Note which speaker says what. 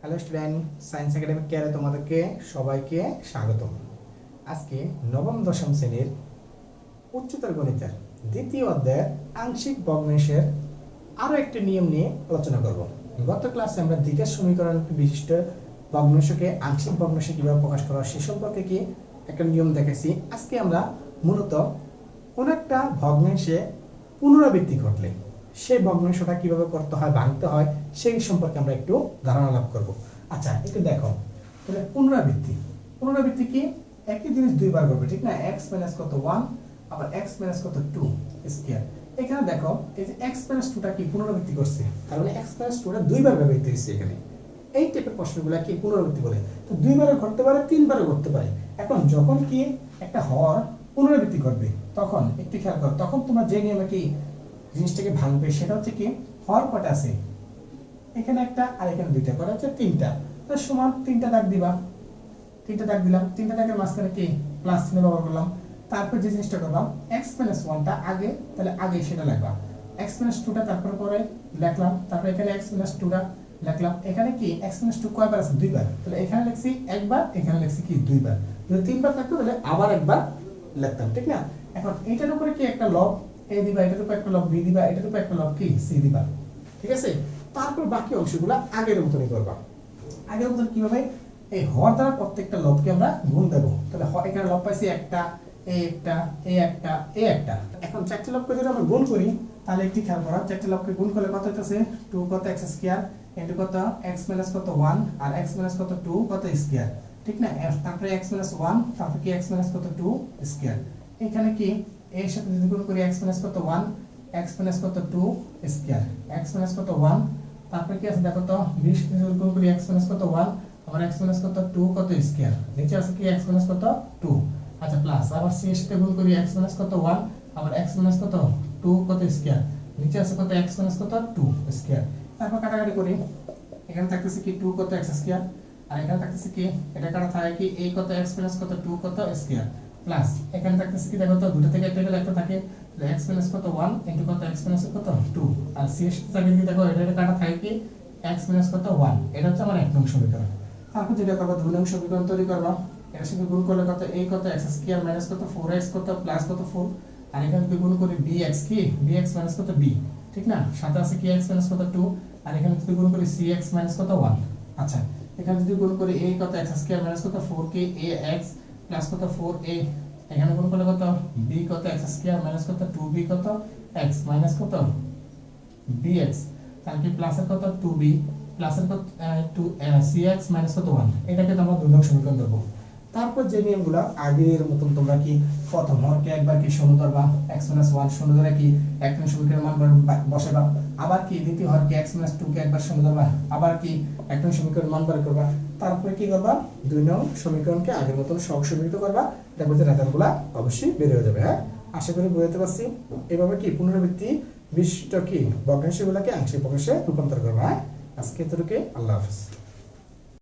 Speaker 1: Hello student, science academy কেয়ারে তোমাদেরকে সবাইকে স্বাগতম। আজকে নবম দশম শ্রেণীর উচ্চতর গণিতের দ্বিতীয় অধ্যায়ের আংশিক ভগ্নাংশের আরো একটি নিয়ম নিয়ে আলোচনা করব। গত ক্লাসে আমরা দ্বিতীয় সমীকরণ বিশিষ্ট ভগ্নাংশকে আংশিক ভগ্নাংশে কিভাবে প্রকাশ করা সে সম্পর্কে কি একটা নিয়ম দেখেছি। আজকে আমরা মূলত কোন একটা ভগ্নাংশে পুনরাবৃত্তি ঘটলে সেই ভগ্নাংশটা কিভাবে করতে হয়, ভাঙতে হয়, সেই সম্পর্কে আমরা একটু ধারণা লাভ করব। আচ্ছা, একটু দেখো তাহলে পুনরাবৃত্তি কি? একই জিনিস দুইবার করবে, ঠিক না? x মাইনাস কত 1 আবার x মাইনাস কত 2 স্কয়ার। এখানে দেখো এই যে x মাইনাস 2টা কি পুনরাবৃত্তি করছে, তার মানে x মাইনাস 2টা দুইবার ব্যবহৃত হয়েছে এখানে। এই টাইপের প্রশ্নগুলো কি পুনরাবৃত্তি বলে। তো দুইবারও করতে পারে, তিনবারও করতে পারে। এখন যখন কি একটা হর পুনরাবৃত্তি করবে তখন একটু খেয়াল করো, তখন তোমরা যে নিয়মে কি জিনিসটাকে ভাঙবে সেটা হচ্ছে কি, হর কটা আছে এখানে একটা আর এখানে দুইটা, করে হচ্ছে তিনটা, তার সমান তিনটা দাগ দিবা, তিনটা দাগ দিলাম, তিনটা দাগের মাঝখানে কি প্লাস চিহ্ন ব্যবহার করলাম। তারপর যে জিনিসটা করলাম x 1টা আগে, তাহলে আগে সেটা লিখবা, x 2টা তারপর পরে লিখলাম, তারপর এখানে x 2টা লিখলাম। এখানে কি x 2 কয়বার আছে? দুইবার, তাহলে এখানে লিখছি একবার, এখানে লিখছি কি দুইবার। যদি তিনবার থাকতো তাহলে আবার একবার লিখতাম, ঠিক না? এখন এটার উপরে কি একটা লব a দিবা, এটার উপরে একটা লব b দিবা, এটার উপরে একটা লব কি c দিবা, ঠিক আছে? তারপর বাকি অংশগুলো আগের মতনই করবা। আগের মতন কিভাবে? এই হর দ্বারা প্রত্যেকটা লবকে আমরা গুণ দেব। তাহলে এখানে লব পাইছি একটা, এই একটা, এই একটা, এই একটা। এখন চারটি লবকে যদি আমরা গুণ করি তাহলে একটু খেয়াল করো, চারটি লবকে গুণ করলে কত হইতাছে? 2 কত x স্কয়ার ইনটু কত x মাইনাস কত 1 আর x মাইনাস কত 2 কত স্কয়ার, ঠিক না? তারপরে x মাইনাস 1, তারপর কি x মাইনাস কত 2 স্কয়ার। এখানে কি এর সাথে যদি গুণ করি x মাইনাস কত 1, x মাইনাস কত 2 স্কয়ার, x মাইনাস কত 1, তারপরে কি আছে দেখো তো 20 যদি গুণ করি x মাইনাস কত 1 আবার x মাইনাস কত 2 কত স্কয়ার, নিচে আছে কি x মাইনাস কত 2। আচ্ছা, প্লাস আবার c এর সাথে গুণ করি x মাইনাস কত 1 আবার x মাইনাস কত 2 কত স্কয়ার, নিচে আছে কত x মাইনাস কত 2 স্কয়ার। তারপর কাটাকাটি করি, এখানে থাকতেছে কি 2 কত x স্কয়ার আর এখানে থাকতেছে কি এটা কাটা থাকে কি a কত x মাইনাস কত 2 কত স্কয়ার, প্লাস এখানে থাকতেছে কি দেখো তো দুটো থেকে একটা গেলে একটা থাকে, তাহলে x মাইনাস কত 1 ইনটু কত x মাইনাস কত 2 আর c এর সাথে থাকে কি দেখো এটা কাটা থাকে কি x মাইনাস কত 1। এটা হচ্ছে আমার এক নং সমীকরণ। তারপর যেটা করব দুই নং সমীকরণ তৈরি করব। এর সাথে গুণ করলে কত a কত x স্কয়ার মাইনাস কত 4x কত প্লাস কত 4 আর এখানে যদি গুণ করি bx কি bx মাইনাস কত b, ঠিক না? সাথে আছে কি x মাইনাস কত 2 আর এখানে যদি গুণ করি cx মাইনাস কত 1। আচ্ছা, এখানে যদি গুণ করি a কত x স্কয়ার মাইনাস কত 4k ax প্লাস কত 4a, এখানে গুণ করলে কত b কত x স্কয়ার মাইনাস কত 2b কত x মাইনাস কত bx, তাহলে কি প্লাসের কত 2b প্লাসের কত 2cx মাইনাস কত 1। এটাকে তোমরা দুই নং সমীকরণ দেব। তারপর যে নিয়মগুলো আগের মতন তোমরা কি প্রথম হরকে একবার কি শূন্য ধরবা, x 1 শূন্য ধরে কি এক নং সমীকরণের মান বসাবা, আবার কি দ্বিতীয় হরকে x 2 কে একবার শূন্য ধরবা, আবার কি এক নং সমীকরণের মান বার করবা। তারপরে কি করবা? দুই নং সমীকরণকে আগের মতন সংশোধিত করবা। দেখো যে রেজাল্টগুলো অবশ্যই বের হয়ে যাবে। হ্যাঁ, আশা করি বুঝতে পারছি। এভাবে কি পুনরাবৃত্তি বিশিষ্ট কি ভগ্নাংশগুলোকে আংশিক ভগ্নাংশে রূপান্তর করবা। আজকে এতটুকু, আল্লাহ হাফেজ।